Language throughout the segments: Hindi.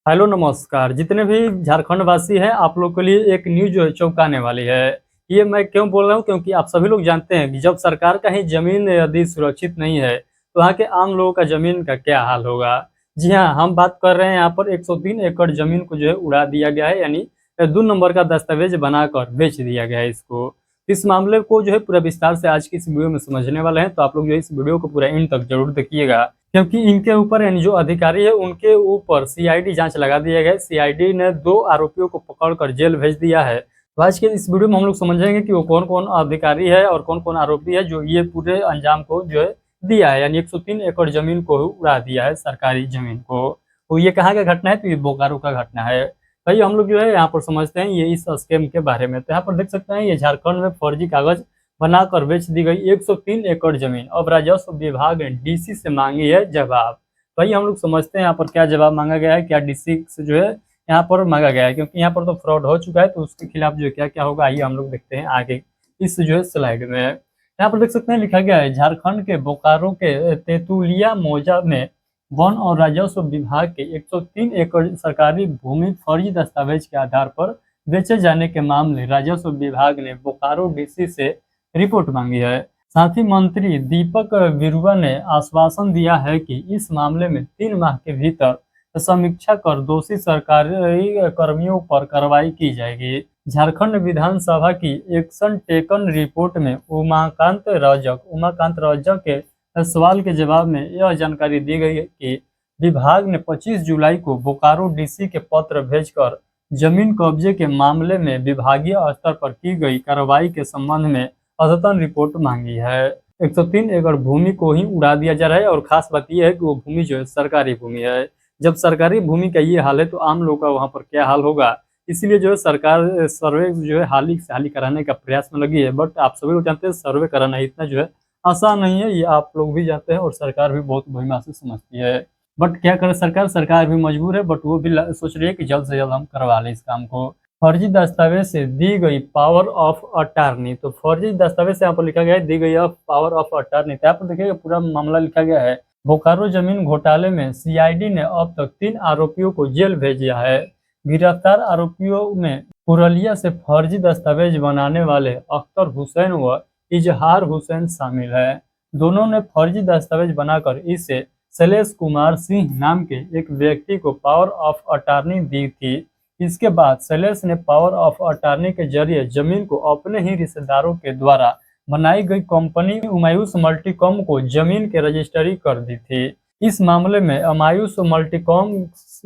हेलो नमस्कार। जितने भी झारखंड वासी हैं आप लोग के लिए एक न्यूज़ जो है चौंकाने वाली है। ये मैं क्यों बोल रहा हूँ क्योंकि आप सभी लोग जानते हैं कि जब सरकार का ही ज़मीन यदि सुरक्षित नहीं है तो वहाँ के आम लोगों का ज़मीन का क्या हाल होगा। जी हाँ, हम बात कर रहे हैं यहाँ पर 103 एकड़ ज़मीन को जो है उड़ा दिया गया है, यानी 2 नंबर का दस्तावेज बनाकर बेच दिया गया है इसको। इस मामले को जो है पूरा विस्तार से आज की इस वीडियो में समझने वाले हैं, तो आप लोग जो है इस वीडियो को पूरा एंड तक जरूर देखिएगा, क्योंकि इनके ऊपर यानी जो अधिकारी है उनके ऊपर सीआईडी जांच लगा दिया गया है। सीआईडी ने 2 आरोपियों को पकड़कर जेल भेज दिया है। तो आज के इस वीडियो में हम लोग समझेंगे कि वो कौन-कौन अधिकारी है और कौन-कौन आरोपी है जो ये पूरे अंजाम को जो है दिया है, यानी 103 एकड़ जमीन को उड़ा दिया है, सरकारी जमीन को। तो ये कहाँ का घटना है? तो ये बोकारो का घटना है। भाई हम लोग जो है यहाँ पर समझते हैं ये इस स्कैम के बारे में। तो यहाँ पर देख सकते हैं ये झारखंड में फर्जी कागज बनाकर बेच दी गई 103 एकड़ जमीन। अब राजस्व विभाग ने डीसी से मांगी है जवाब। भाई हम लोग समझते हैं यहाँ पर क्या जवाब मांगा गया है, क्या डीसी से जो है यहाँ पर मांगा गया है, क्योंकि यहाँ पर तो फ्रॉड हो चुका है। तो उसके खिलाफ जो है क्या क्या होगा, आइए हम लोग देखते हैं आगे इस जो है स्लाइड में। यहाँ पर देख सकते हैं लिखा गया है झारखंड के बोकारो के तेतुलिया मौजा में वन और राजस्व विभाग के 103 एकड़ सरकारी भूमि फर्जी दस्तावेज के आधार पर बेचे जाने के मामले राजस्व विभाग ने बोकारो डीसी से रिपोर्ट मांगी है। साथ ही मंत्री दीपक बिरुआ ने आश्वासन दिया है कि इस मामले में 3 माह के भीतर समीक्षा कर दोषी सरकारी कर्मियों पर कार्रवाई की जाएगी। झारखंड विधानसभा की एक्शन टेकन रिपोर्ट में उमाकांत रजक के सवाल के जवाब में यह जानकारी दी गई है कि विभाग ने 25 जुलाई को बोकारो डीसी के पत्र भेजकर जमीन कब्जे के मामले में विभागीय स्तर पर की गई कार्रवाई के संबंध में अद्यतन रिपोर्ट मांगी है। 103 एकड़ भूमि को ही उड़ा दिया जा रहा है और खास बात यह है कि वो भूमि जो है सरकारी भूमि है। जब सरकारी भूमि का ये हाल है तो आम लोगों का वहां पर क्या हाल होगा। इसीलिए जो है सरकार सर्वे जो है हाली से हाली कराने का प्रयास में लगी है। बट आप सभी लोग जानते हैं सर्वे कराना इतना जो है आसान नहीं है, ये आप लोग भी जानते हैं और सरकार भी बहुत भलीभांति से समझती है। बट क्या करे सरकार, सरकार भी मजबूर है, बट वो भी सोच रही है कि जल्द से जल्द हम करवा लें इस काम को। फर्जी दस्तावेज से दी गई पावर ऑफ अटॉर्नी। तो फर्जी दस्तावेज से यहाँ पर लिखा गया है दी गई पावर ऑफ अटॉर्नी। तो यहाँ पर देखिएगा पूरा मामला लिखा गया है। बोकारो जमीन घोटाले में सीआईडी ने अब तक 3 आरोपियों को जेल भेज दिया है। गिरफ्तार आरोपियों में पुरलिया से फर्जी दस्तावेज बनाने वाले अख्तर हुसैन व इजहार हुसैन शामिल है। दोनों ने फर्जी दस्तावेज बनाकर इसे शैलेश कुमार सिंह नाम के एक व्यक्ति को पावर ऑफ अटॉर्नी दी थी। इसके बाद शैलेश ने पावर ऑफ अटॉर्नी के जरिए जमीन को अपने ही रिश्तेदारों के द्वारा बनाई गई कंपनी अमायूस मल्टीकॉम को जमीन के रजिस्ट्री कर दी थी। इस मामले में अमायूस मल्टीकॉम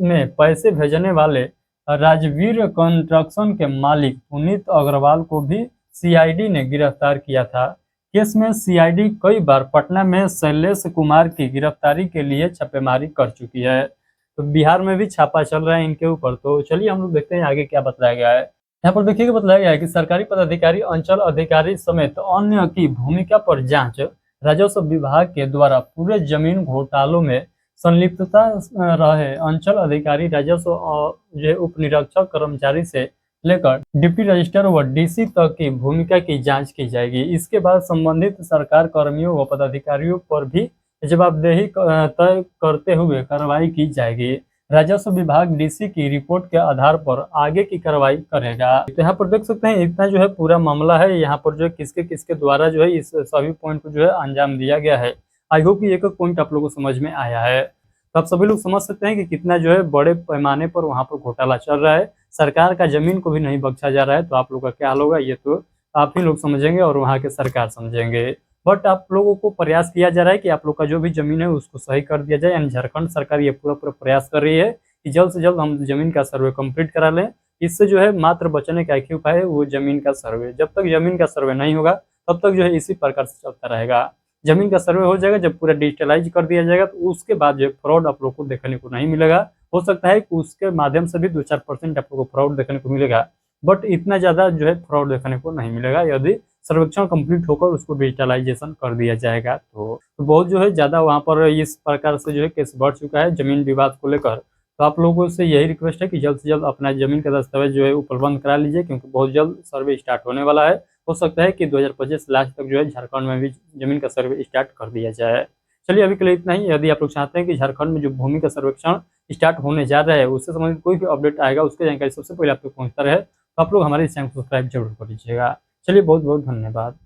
में पैसे भेजने वाले राजवीर कंस्ट्रक्शन के मालिक पुनीत अग्रवाल को भी सीआईडी ने गिरफ्तार किया था। केस में सीआईडी कई बार पटना में शैलेश कुमार की गिरफ्तारी के लिए छापेमारी कर चुकी है। तो बिहार में भी छापा चल रहा है इनके ऊपर। तो चलिए हम लोग देखते हैं आगे क्या बताया गया है। यहाँ पर देखिए बताया गया है कि सरकारी पदाधिकारी, अंचल अधिकारी समेत अन्य की भूमिका पर जांच। राजस्व विभाग के द्वारा पूरे जमीन घोटालों में संलिप्तता रहे अंचल अधिकारी, राजस्व जो उप निरीक्षक कर्मचारी से लेकर डिप्टी रजिस्ट्रार व डीसी तक की भूमिका की जांच की जाएगी। इसके बाद संबंधित सरकार कर्मियों व पदाधिकारियों पर भी जवाबदेही तय करते हुए कार्रवाई की जाएगी। राजस्व विभाग डीसी की रिपोर्ट के आधार पर आगे की कार्रवाई करेगा। तो यहाँ पर देख सकते हैं इतना जो है पूरा मामला है। यहाँ पर जो है किसके किसके द्वारा जो है इस सभी पॉइंट को जो है अंजाम दिया गया है। आई होप कि एक एक पॉइंट आप लोगों को समझ में आया है। तो आप सभी लोग समझ सकते हैं कि कितना जो है बड़े पैमाने पर वहाँ पर घोटाला चल रहा है। सरकार का जमीन को भी नहीं बख्शा जा रहा है। तो आप लोग का क्या हाल होगा ये तो आप ही लोग समझेंगे और वहाँ के सरकार समझेंगे। बट आप लोगों को प्रयास किया जा रहा है कि आप लोग का जो भी जमीन है उसको सही कर दिया जाए। यानी झारखंड सरकार ये पूरा पूरा प्रयास कर रही है कि जल्द से जल्द हम जमीन का सर्वे कंप्लीट करा लें। इससे जो है मात्र बचने का एक ही उपाय है, वो जमीन का सर्वे। जब तक जमीन का सर्वे नहीं होगा तब तक जो है इसी प्रकार से चलता रहेगा। जमीन का सर्वे हो जाएगा, जब पूरा डिजिटलाइज कर दिया जाएगा तो उसके बाद जो फ्रॉड आप लोग को देखने को नहीं मिलेगा। हो सकता है कि उसके माध्यम से भी 2-4% आप लोग को फ्रॉड देखने को मिलेगा, बट इतना ज़्यादा जो है फ्रॉड देखने को नहीं मिलेगा यदि सर्वेक्षण कंप्लीट होकर उसको डिजिटलाइजेशन कर दिया जाएगा। तो बहुत जो है ज़्यादा वहाँ पर इस प्रकार से जो है केस बढ़ चुका है जमीन विवाद को लेकर। तो आप लोगों से यही रिक्वेस्ट है कि जल्द से जल्द अपना जमीन का दस्तावेज जो है उपलब्ध करा लीजिए, क्योंकि बहुत जल्द सर्वे स्टार्ट होने वाला है। हो सकता है कि 2025 लास्ट तक जो है झारखंड में भी जमीन का सर्वे स्टार्ट कर दिया जाए। चलिए अभी के लिए इतना ही। यदि आप लोग चाहते हैं कि झारखंड में जो भूमि का सर्वेक्षण स्टार्ट होने जा रहा है उससे संबंधित कोई भी अपडेट आएगा उसकी जानकारी सबसे पहले आप तक पहुंचता रहे, तो आप लोग हमारे इस चैनल को सब्सक्राइब जरूर कर लीजिएगा। चलिए बहुत बहुत धन्यवाद।